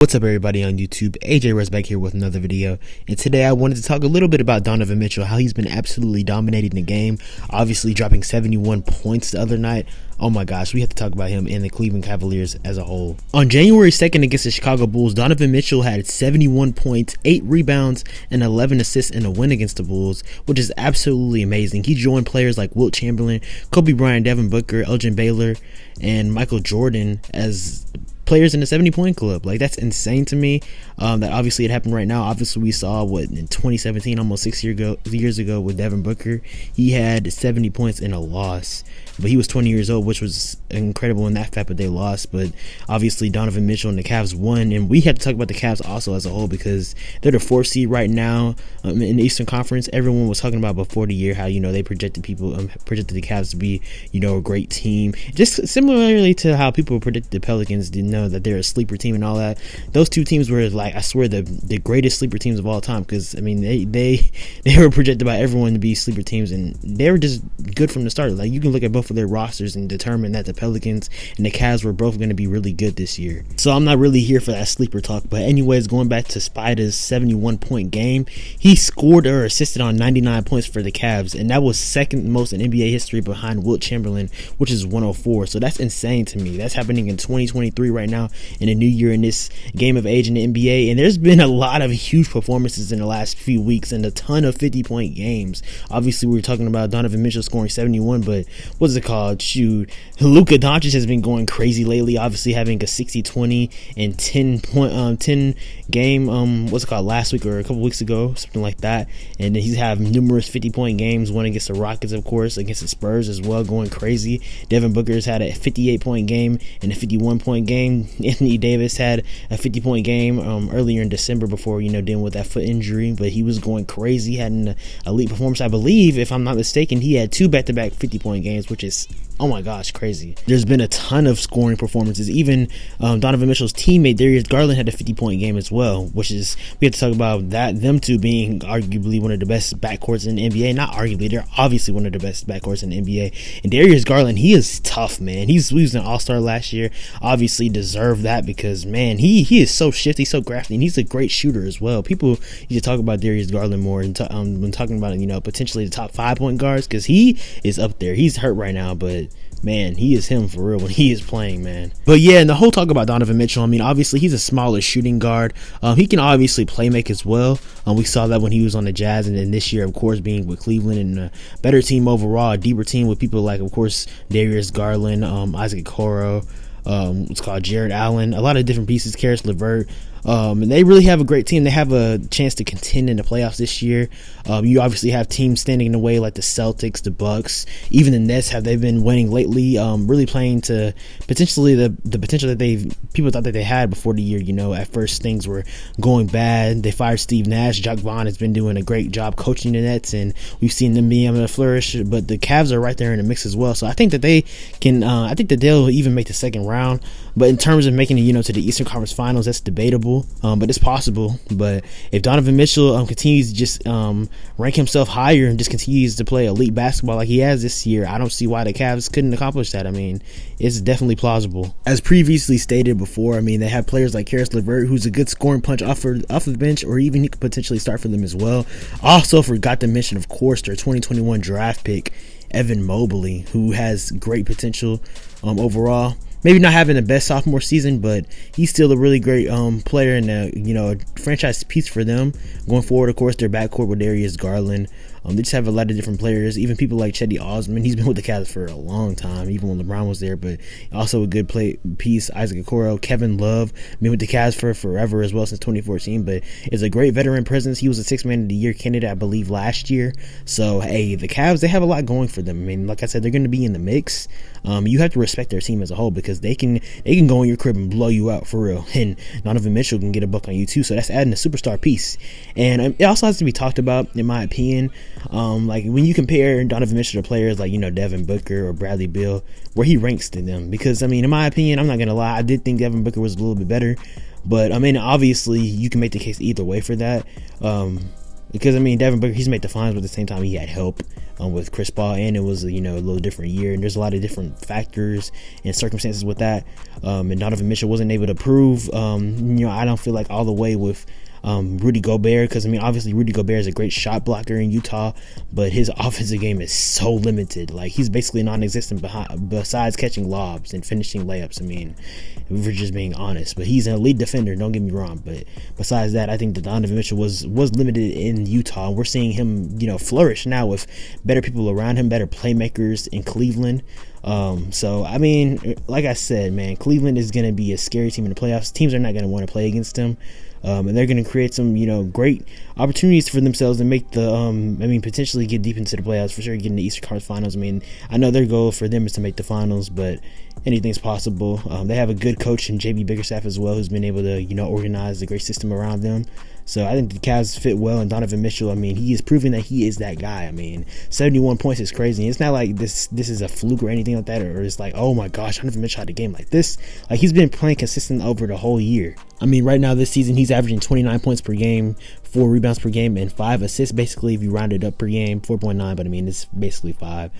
What's up, everybody on YouTube? AJ Rez back here with another video, and today I wanted to talk a little bit about Donovan Mitchell, how he's been absolutely dominating the game, obviously dropping 71 points the other night. Oh my gosh, we have to talk about him and the Cleveland Cavaliers as a whole. On January 2nd against the Chicago Bulls, Donovan Mitchell had 71 points, 8 rebounds, and 11 assists in a win against the Bulls, which is absolutely amazing. He joined players like Wilt Chamberlain, Kobe Bryant, Devin Booker, Elgin Baylor, and Michael Jordan as players in the 70-point club. Like, that's insane to me. That obviously it happened right now. Obviously we saw in 2017, almost 6 years ago with Devin Booker, he had 70 points in a loss, but he was 20 years old, which was incredible in that fact, but they lost. But obviously Donovan Mitchell and the Cavs won, and we had to talk about the Cavs also as a whole because they're the 4th seed right now in the Eastern Conference. Everyone was talking about before the year how they projected the Cavs to be a great team, just similarly to how people predicted the Pelicans didn't know that they're a sleeper team and all that. Those two teams were, like, I swear, the greatest sleeper teams of all time, because I mean they were projected by everyone to be sleeper teams, and they were just good from the start. Like, you can look at both of their rosters and determine that the Pelicans and the Cavs were both going to be really good this year. So I'm not really here for that sleeper talk. But anyways, going back to Spider's 71-point game, he scored or assisted on 99 points for the Cavs, and that was second most in NBA history behind Wilt Chamberlain, which is 104. So that's insane to me. That's happening in 2023 right now, in a new year, in this game of age in the NBA. And there's been a lot of huge performances in the last few weeks and a ton of 50-point games. Obviously, we were talking about Donovan Mitchell scoring 71, but what's it called? Shoot, Luka Doncic has been going crazy lately, obviously having a 60-20 and 10 game, what's it called, last week or a couple weeks ago, something like that. And then he's had numerous 50-point games, one against the Rockets, of course, against the Spurs as well, going crazy. Devin Booker's had a 58-point game and a 51-point game. Anthony Davis had a 50-point game earlier in December before dealing with that foot injury, but he was going crazy, had an elite performance. I believe, if I'm not mistaken, he had 2 back-to-back 50-point games, which is, oh my gosh, crazy. There's been a ton of scoring performances. Even Donovan Mitchell's teammate Darius Garland had a 50-point game as well, which is, we have to talk about that, them two being arguably one of the best backcourts in the NBA. Not arguably, they're obviously one of the best backcourts in the NBA. And Darius Garland, he is tough, man. He was an all-star last year, obviously deserved that because, man, he is so shifty, so crafty, and he's a great shooter as well. People need to talk about Darius Garland more and when talking about potentially the top 5 point guards, because he is up there. He's hurt right now, but man, he is him for real when he is playing, man. But yeah, and the whole talk about Donovan Mitchell, I mean, obviously he's a smaller shooting guard. He can obviously play make as well. We saw that when he was on the Jazz, and then this year, of course, being with Cleveland and a better team overall, a deeper team with people like, of course, Darius Garland, Isaac Okoro, what's called Jared Allen, a lot of different pieces, Karis LeVert. And they really have a great team. They have a chance to contend in the playoffs this year. You obviously have teams standing in the way like the Celtics, the Bucks, even the Nets. They've been winning lately, really playing to potentially the potential that people thought that they had before the year. At first things were going bad. They fired Steve Nash. Jacques Vaughn has been doing a great job coaching the Nets, and we've seen them be able to flourish. But the Cavs are right there in the mix as well. So I think that they can. I think that they'll even make the second round. But in terms of making it, to the Eastern Conference Finals, that's debatable. But it's possible. But if Donovan Mitchell continues to just rank himself higher and just continues to play elite basketball like he has this year, I don't see why the Cavs couldn't accomplish that. I mean, it's definitely plausible. As previously stated before, I mean, they have players like Karis LeVert, who's a good scoring punch off the bench, or even he could potentially start for them as well. Also forgot to mention, of course, their 2021 draft pick, Evan Mobley, who has great potential overall. Maybe not having the best sophomore season, but he's still a really great player and a franchise piece for them going forward. Of course, their backcourt with Darius Garland. They just have a lot of different players, even people like Cedi Osman. He's been with the Cavs for a long time, even when LeBron was there, but also a good piece. Isaac Okoro, Kevin Love, been with the Cavs for forever as well, since 2014, but is a great veteran presence. He was a 6th man of the year candidate, I believe, last year. So, hey, the Cavs, they have a lot going for them. I mean, like I said, they're going to be in the mix. You have to respect their team as a whole, because they can go in your crib and blow you out for real. And Donovan Mitchell can get a buck on you too. So that's adding a superstar piece. And it also has to be talked about, in my opinion. Like when you compare Donovan Mitchell to players like Devin Booker or Bradley Beal, where he ranks to them. Because I mean, in my opinion, I'm not gonna lie, I did think Devin Booker was a little bit better. But I mean, obviously, you can make the case either way for that. because I mean Devin Booker, he's made the finals, but at the same time he had help with Chris Paul, and it was a little different year, and there's a lot of different factors and circumstances with that. And Donovan Mitchell wasn't able to prove, I don't feel like all the way with Rudy Gobert, because I mean obviously Rudy Gobert is a great shot blocker in Utah, but his offensive game is so limited. Like, he's basically non-existent besides catching lobs and finishing layups. I mean, if we're just being honest, but he's an elite defender, don't get me wrong, but besides that, I think that Donovan Mitchell was limited in Utah, and we're seeing him flourish now with better people around him, better playmakers in Cleveland. So I mean, like I said, man, Cleveland is going to be a scary team in the playoffs. Teams are not going to want to play against them. And they're going to create some, great opportunities for themselves and make the, potentially get deep into the playoffs, for sure, get in the Eastern Conference Finals. I mean, I know their goal for them is to make the finals, but anything's possible. They have a good coach in JB Bickerstaff as well, who's been able to, organize the great system around them. So I think the Cavs fit well, and Donovan Mitchell, I mean, he is proving that he is that guy. I mean, 71 points is crazy. It's not like this is a fluke or anything like that, or it's like, oh my gosh, Donovan Mitchell had a game like this. Like, he's been playing consistent over the whole year. I mean, right now this season, he's averaging 29 points per game, 4 rebounds per game, and 5 assists, basically, if you round it up per game, 4.9, but I mean, it's basically 5.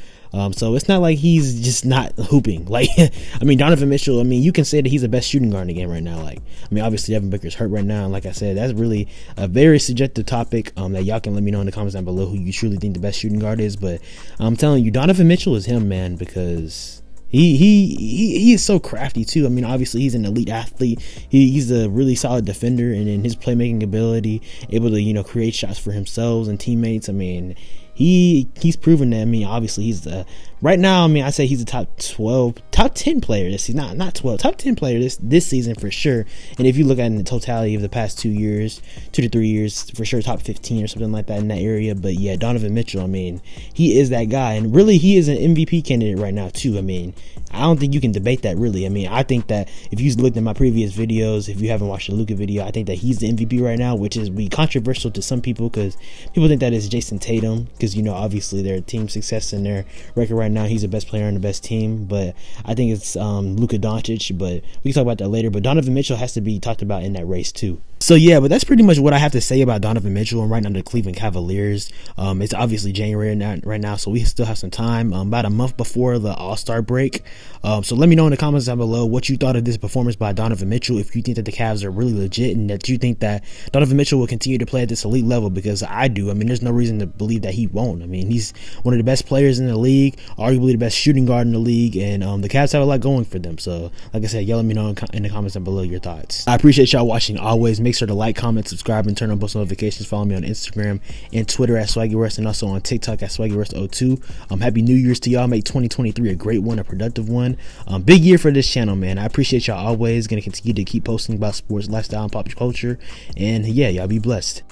So it's not like he's just not hooping. Like, I mean, Donovan Mitchell, I mean, you can say that he's the best shooting guard in the game right now. Like, I mean, obviously Devin Booker's hurt right now, and like I said, that's really a very subjective topic that y'all can let me know in the comments down below who you truly think the best shooting guard is. But I'm telling you, Donovan Mitchell is him, man, because he is so crafty too. I mean, obviously he's an elite athlete. He's a really solid defender, and in his playmaking ability, able to create shots for himself and teammates. I mean, he's proven that. I mean, obviously he's right now, I mean, I say he's a top 10 player this season. Not 12, top 10 player this season for sure. And if you look at the totality of the past 2 to 3 years, for sure top 15 or something like that in that area. But yeah, Donovan Mitchell, I mean, he is that guy, and really he is an MVP candidate right now too. I mean, I don't think you can debate that, really. I mean, I think that if you looked at my previous videos, if you haven't watched the Luka video, I think that he's the MVP right now, which is controversial to some people, because people think that it's Jason Tatum, because obviously their team success and their record right now, he's the best player on the best team. But I think it's Luka Doncic, but we can talk about that later. But Donovan Mitchell has to be talked about in that race too. So yeah, but that's pretty much what I have to say about Donovan Mitchell and right now the Cleveland Cavaliers. It's obviously January right now, so we still have some time, about a month before the All-Star break. So let me know in the comments down below what you thought of this performance by Donovan Mitchell, if you think that the Cavs are really legit and that you think that Donovan Mitchell will continue to play at this elite level, because I do. I mean, there's no reason to believe that he won't. I mean, he's one of the best players in the league, arguably the best shooting guard in the league, and the Cavs have a lot going for them. So like I said, y'all let me know in the comments down below your thoughts. I appreciate y'all watching always. Make sure to like, comment, subscribe, and turn on post notifications. Follow me on Instagram and Twitter at SwaggyWest, and also on TikTok at SwaggyWest02. Happy New Year's to y'all. Make 2023 a great one, a productive one. Big year for this channel, man. I appreciate y'all always. Gonna continue to keep posting about sports, lifestyle, and pop culture. And yeah, y'all be blessed.